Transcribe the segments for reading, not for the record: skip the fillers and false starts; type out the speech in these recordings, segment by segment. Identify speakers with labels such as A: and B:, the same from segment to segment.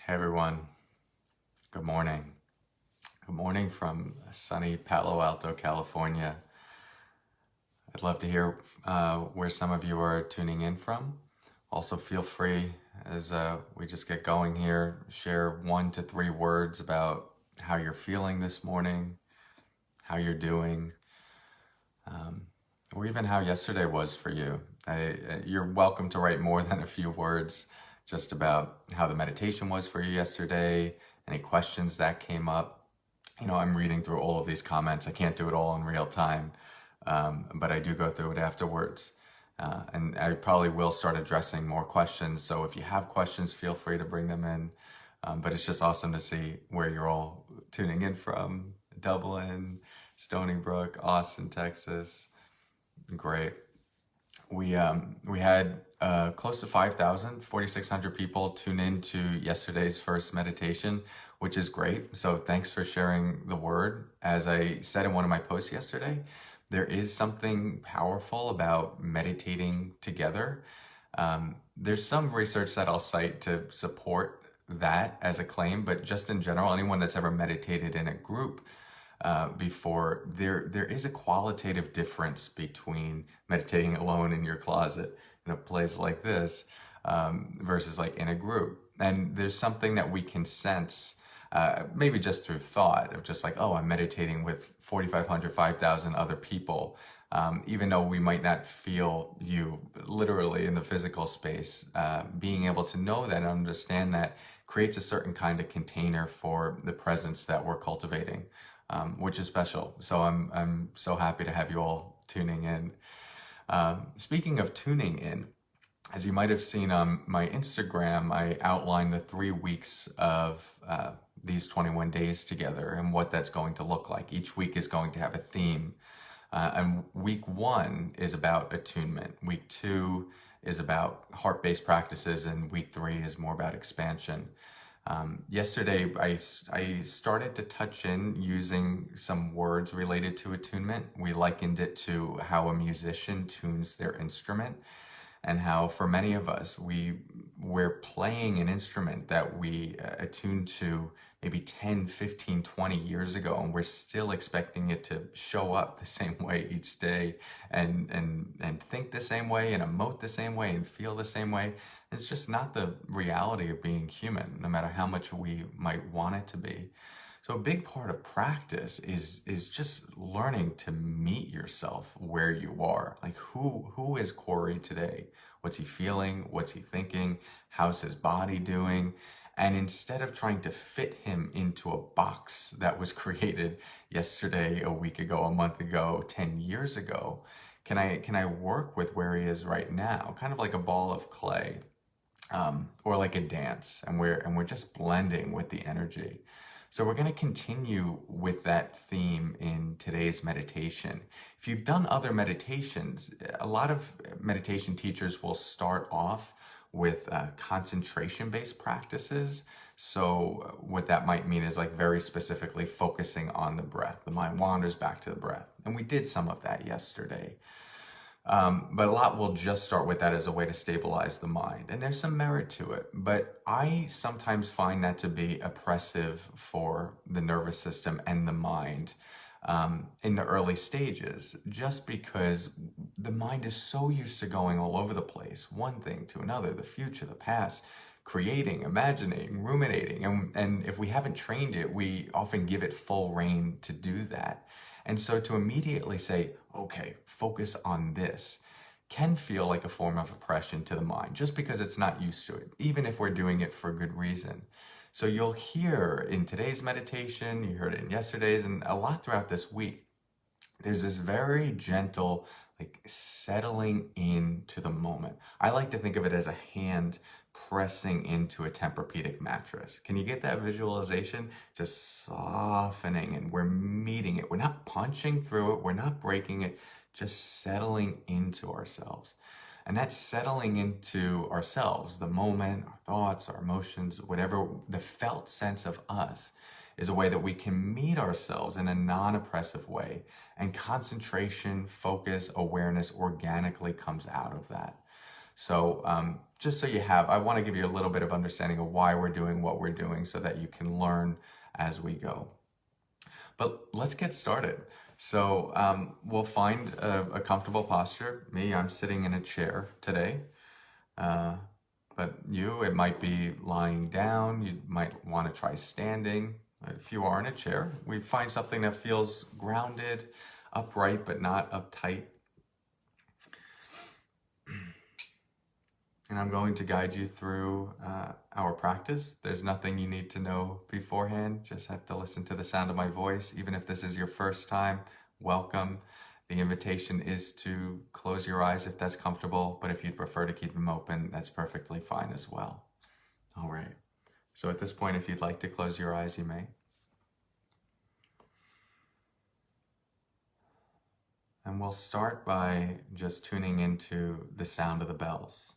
A: Hey everyone, good morning. Good morning from sunny Palo Alto, California. I'd love to hear where some of you are tuning in from. Also, feel free as we just get going here, share 1 to 3 words about how you're feeling this morning, how you're doing, or even how yesterday was for you. You're welcome to write more than a few words just about how the meditation was for you yesterday, any questions that came up. I'm reading through all of these comments. I can't do it all in real time, but I do go through it afterwards. And I probably will start addressing more questions. So if you have questions, feel free to bring them in. But it's just awesome to see where you're all tuning in from. Dublin, Stony Brook, Austin, Texas. Great. We had close to 5,000, 4,600 people tune in to yesterday's first meditation, which is great. So thanks for sharing the word. As I said in one of my posts yesterday, there is something powerful about meditating together. There's some research that I'll cite to support that as a claim, but just in general, anyone that's ever meditated in a group before, there is a qualitative difference between meditating alone in your closet in a place like this versus like in a group. And there's something that we can sense, maybe just through thought of just like, oh, I'm meditating with 4,500, 5,000 other people. Even though we might not feel you literally in the physical space, being able to know that and understand that creates a certain kind of container for the presence that we're cultivating. Which is special. So I'm so happy to have you all tuning in. Speaking of tuning in, as you might have seen on my Instagram, I outlined the 3 weeks of these 21 days together and what that's going to look like. Each week is going to have a theme. And week 1 is about attunement. Week 2 is about heart-based practices, and week 3 is more about expansion. Yesterday, I started to touch in using some words related to attunement. We likened it to how a musician tunes their instrument, and how for many of us, we're playing an instrument that we attuned to maybe 10, 15, 20 years ago, and we're still expecting it to show up the same way each day and think the same way and emote the same way and feel the same way. It's just not the reality of being human, no matter how much we might want it to be. So a big part of practice is just learning to meet yourself where you are. Like who is Cory today? What's he feeling? What's he thinking? How's his body doing? And instead of trying to fit him into a box that was created yesterday, a week ago, a month ago, 10 years ago, can I work with where he is right now? Kind of like a ball of clay, or like a dance, and we're just blending with the energy. So we're going to continue with that theme in today's meditation. If you've done other meditations, a lot of meditation teachers will start off with concentration-based practices. So what that might mean is like very specifically focusing on the breath. The mind wanders back to the breath. And we did some of that yesterday. But a lot will just start with that as a way to stabilize the mind. And there's some merit to it. But I sometimes find that to be oppressive for the nervous system and the mind in the early stages, just because the mind is so used to going all over the place, one thing to another, the future, the past, creating, imagining, ruminating. And if we haven't trained it, we often give it full rein to do that. And so to immediately say, okay, focus on this, can feel like a form of oppression to the mind, just because it's not used to it, even if we're doing it for good reason. So you'll hear in today's meditation, you heard it in yesterday's, and a lot throughout this week, there's this very gentle, like settling into the moment. I like to think of it as a hand pressing into a Tempur-Pedic mattress. Can you get that visualization? Just softening, and we're meeting it. We're not punching through it. We're not breaking it, just settling into ourselves. And that settling into ourselves, the moment, our thoughts, our emotions, whatever, the felt sense of us, is a way that we can meet ourselves in a non-oppressive way. And concentration, focus, awareness organically comes out of that. So just so you have, I want to give you a little bit of understanding of why we're doing what we're doing so that you can learn as we go. But let's get started. So we'll find a comfortable posture. Me, I'm sitting in a chair today. But you, it might be lying down. You might want to try standing. If you are in a chair, we find something that feels grounded, upright, but not uptight. And I'm going to guide you through our practice. There's nothing you need to know beforehand. Just have to listen to the sound of my voice. Even if this is your first time, welcome. The invitation is to close your eyes if that's comfortable, but if you'd prefer to keep them open, that's perfectly fine as well. All right. So at this point, if you'd like to close your eyes, you may. And we'll start by just tuning into the sound of the bells.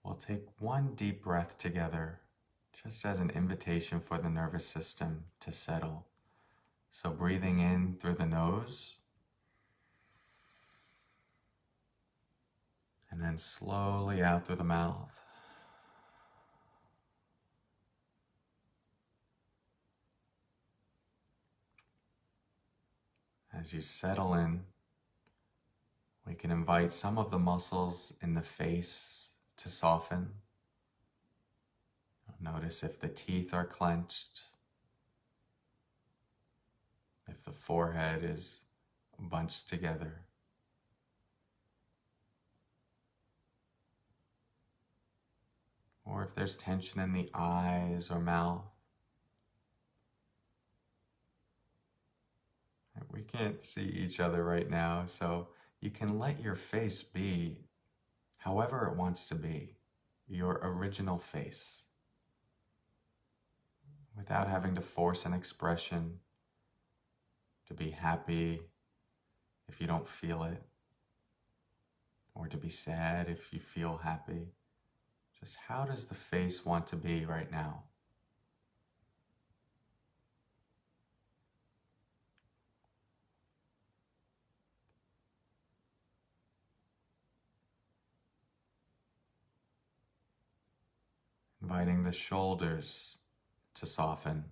A: We'll take one deep breath together, just as an invitation for the nervous system to settle. So breathing in through the nose, and then slowly out through the mouth. As you settle in, we can invite some of the muscles in the face to soften. Notice if the teeth are clenched, if the forehead is bunched together. Or if there's tension in the eyes or mouth. We can't see each other right now, so you can let your face be however it wants to be, your original face, without having to force an expression, to be happy if you don't feel it, or to be sad if you feel happy. Just how does the face want to be right now? Inviting the shoulders to soften.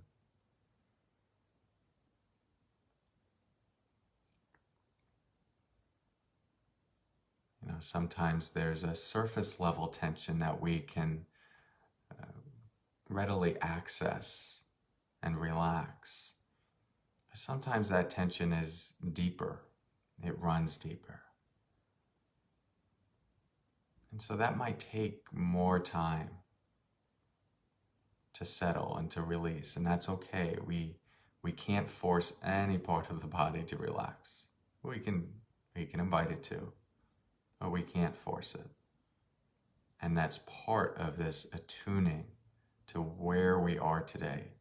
A: Sometimes there's a surface level tension that we can readily access and relax. But sometimes that tension is deeper. It runs deeper. And so that might take more time to settle and to release, and that's okay. We can't force any part of the body to relax. We can invite it to, but we can't force it. And that's part of this attuning to where we are today.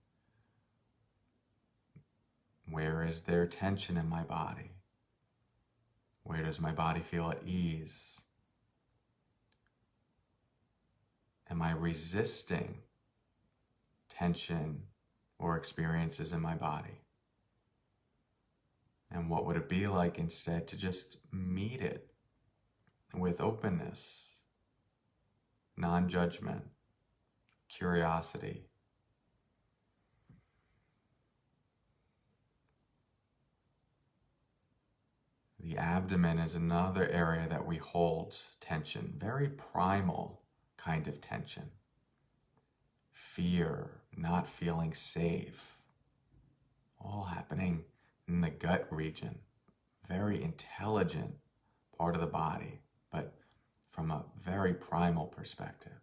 A: Where is there tension in my body? Where does my body feel at ease? Am I resisting tension or experiences in my body? And what would it be like instead to just meet it with openness, non-judgment, curiosity? The abdomen is another area that we hold tension, very primal kind of tension. Fear, not feeling safe, all happening in the gut region. Very intelligent part of the body, but from a very primal perspective,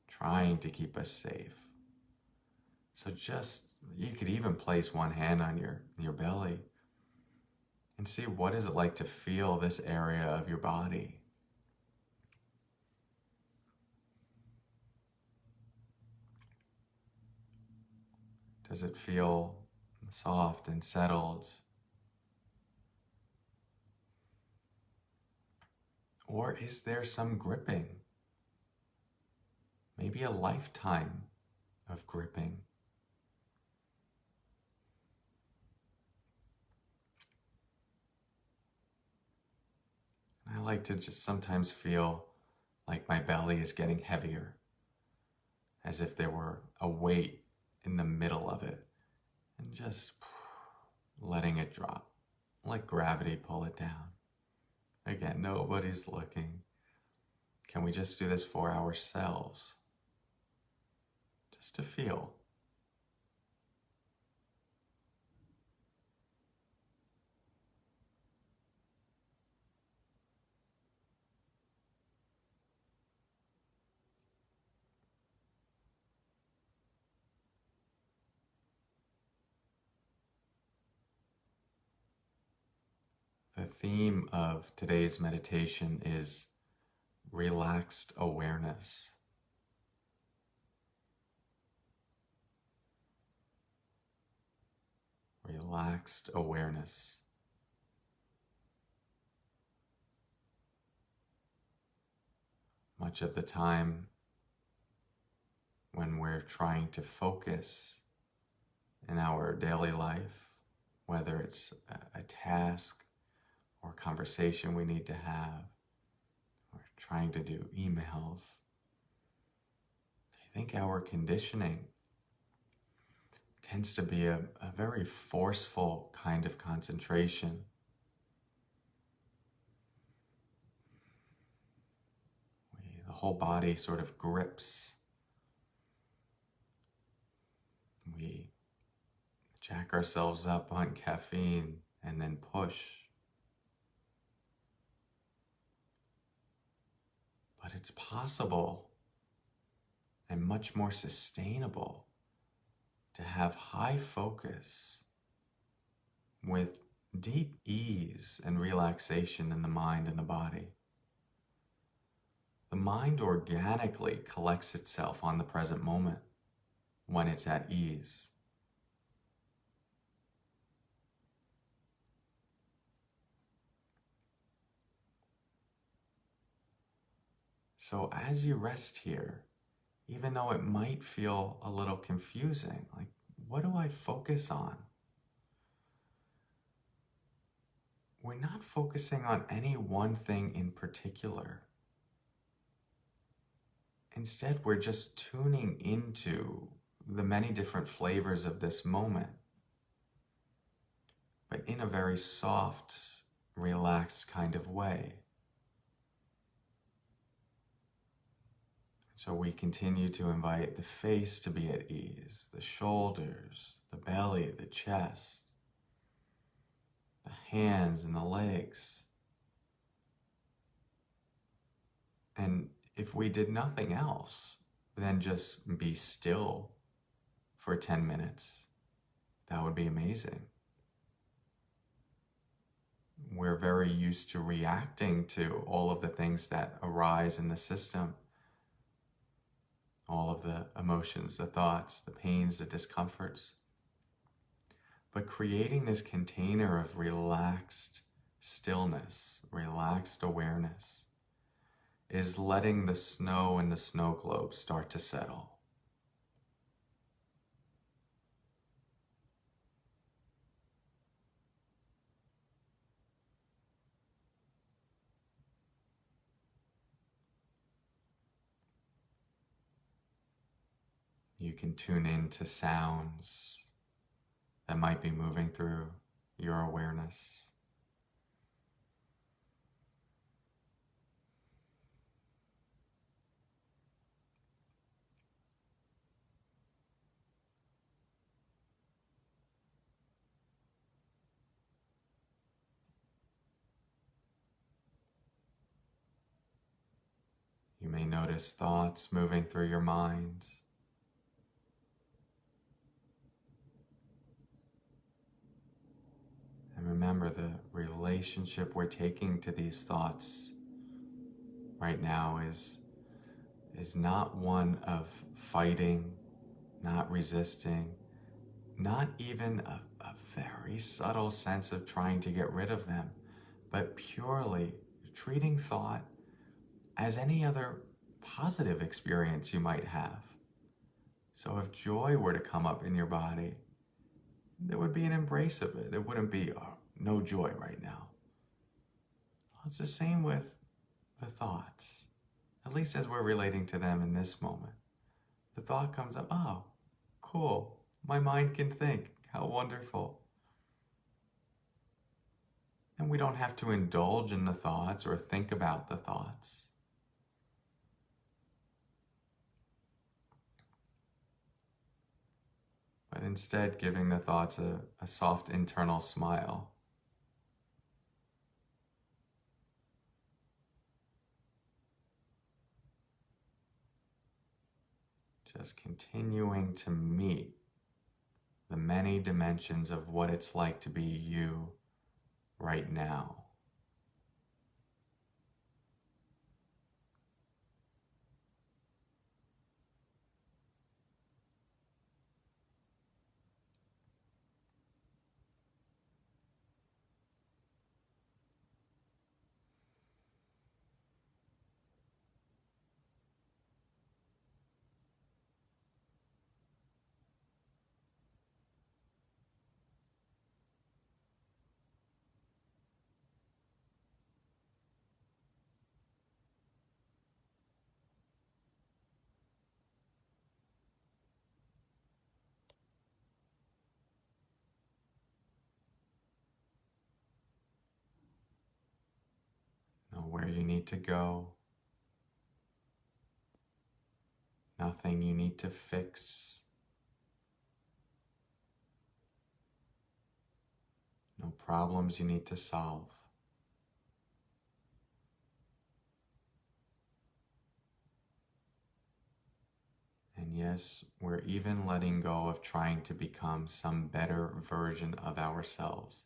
A: trying to keep us safe. So you could even place one hand on your belly and see what is it like to feel this area of your body. Does it feel soft and settled? Or is there some gripping? Maybe a lifetime of gripping. I like to just sometimes feel like my belly is getting heavier, as if there were a weight in the middle of it, and just letting it drop, let gravity pull it down. Again, nobody's looking. Can we just do this for ourselves? Just to feel. The theme of today's meditation is relaxed awareness. Relaxed awareness. Much of the time, when we're trying to focus in our daily life, whether it's a task or conversation we need to have, or trying to do emails, I think our conditioning tends to be a very forceful kind of concentration. The whole body sort of grips. We jack ourselves up on caffeine and then push. But it's possible and much more sustainable to have high focus with deep ease and relaxation in the mind and the body. The mind organically collects itself on the present moment when it's at ease. So as you rest here, even though it might feel a little confusing, like, what do I focus on? We're not focusing on any one thing in particular. Instead, we're just tuning into the many different flavors of this moment, but in a very soft, relaxed kind of way. So we continue to invite the face to be at ease, the shoulders, the belly, the chest, the hands and the legs. And if we did nothing else, then just be still for 10 minutes. That would be amazing. We're very used to reacting to all of the things that arise in the system. All of the emotions, the thoughts, the pains, the discomforts. But creating this container of relaxed stillness, relaxed awareness, is letting the snow in the snow globe start to settle. You can tune into sounds that might be moving through your awareness. You may notice thoughts moving through your mind. And remember, the relationship we're taking to these thoughts right now is not one of fighting, not resisting, not even a very subtle sense of trying to get rid of them, but purely treating thought as any other positive experience you might have. So if joy were to come up in your body, there would be an embrace of it. It wouldn't be, oh, no joy right now. It's the same with the thoughts, at least as we're relating to them in this moment. The thought comes up, oh, cool, my mind can think, how wonderful. And we don't have to indulge in the thoughts or think about the thoughts. But instead giving the thoughts a soft internal smile. Just continuing to meet the many dimensions of what it's like to be you right now. Know where you need to go. Nothing you need to fix. No problems you need to solve. And yes, we're even letting go of trying to become some better version of ourselves.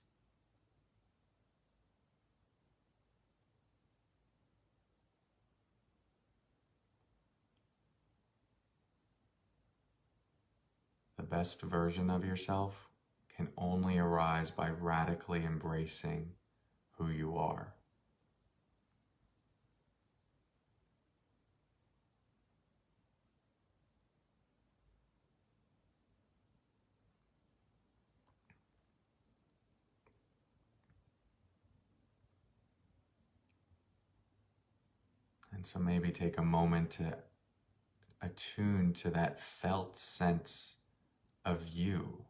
A: The best version of yourself can only arise by radically embracing who you are. And so maybe take a moment to attune to that felt sense of you.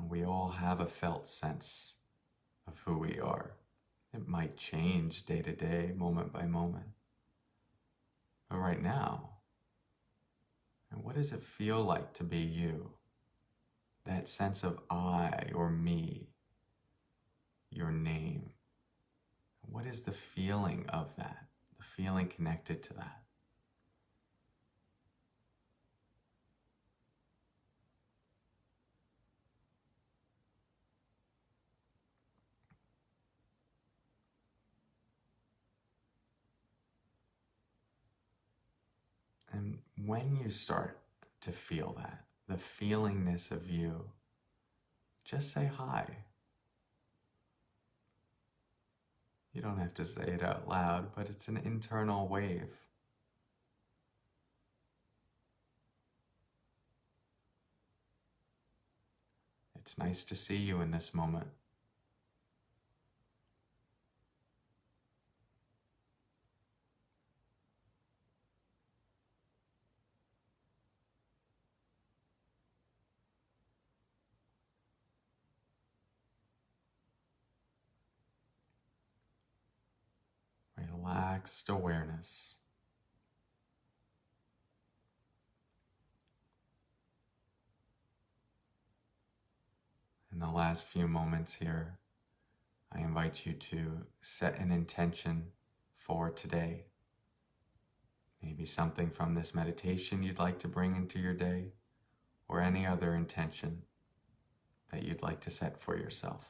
A: We all have a felt sense of who we are. It might change day to day, moment by moment. But right now, what does it feel like to be you? That sense of I or me, your name. What is the feeling of that? The feeling connected to that? And when you start to feel that, the feelingness of you, just say hi. You don't have to say it out loud, but it's an internal wave. It's nice to see you in this moment. Relaxed awareness. In the last few moments here, I invite you to set an intention for today. Maybe something from this meditation you'd like to bring into your day, or any other intention that you'd like to set for yourself.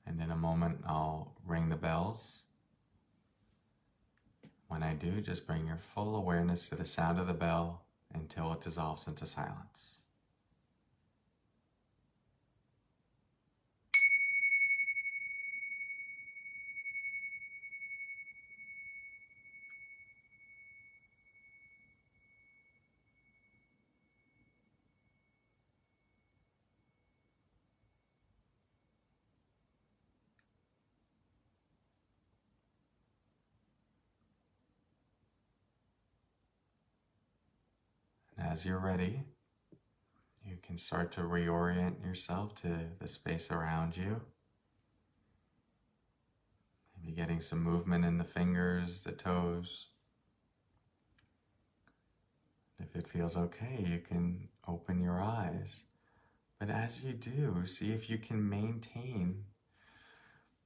A: And in a moment, I'll ring the bells. When I do, just bring your full awareness to the sound of the bell until it dissolves into silence. And as you're ready, you can start to reorient yourself to the space around you. Maybe getting some movement in the fingers, the toes. If it feels okay, you can open your eyes. But as you do, see if you can maintain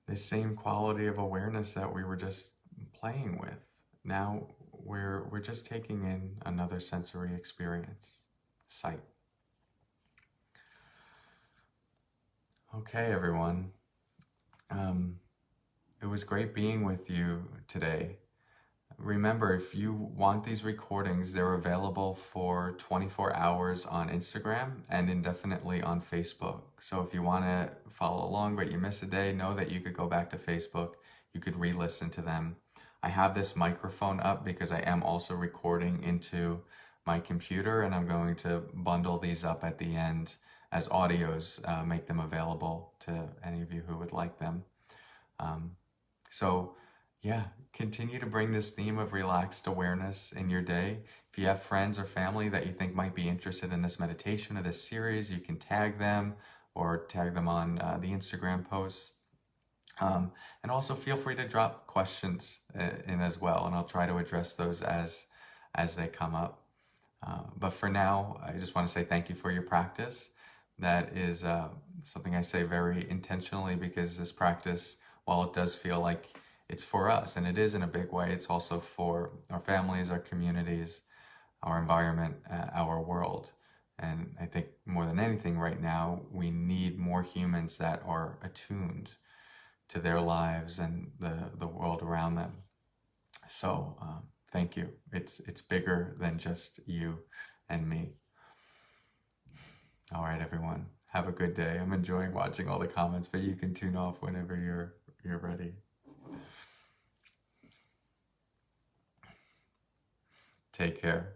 A: the same quality of awareness that we were just playing with. Now we're just taking in another sensory experience, sight. Okay, everyone. It was great being with you today. Remember, if you want these recordings, they're available for 24 hours on Instagram and indefinitely on Facebook. So if you want to follow along but you miss a day, know that you could go back to Facebook. You could re-listen to them. I have this microphone up because I am also recording into my computer, and I'm going to bundle these up at the end as audios, make them available to any of you who would like them. So yeah, continue to bring this theme of relaxed awareness in your day. If you have friends or family that you think might be interested in this meditation or this series, you can tag them or tag them on the Instagram posts. And also feel free to drop questions in as well, and I'll try to address those as they come up. But for now, I just want to say thank you for your practice. That is something I say very intentionally, because this practice, while it does feel like it's for us, and it is in a big way, it's also for our families, our communities, our environment, our world. And I think more than anything right now, we need more humans that are attuned to their lives and the world around them. So thank you. It's bigger than just you and me. All right, everyone. Have a good day. I'm enjoying watching all the comments, but you can tune off whenever you're ready. Take care.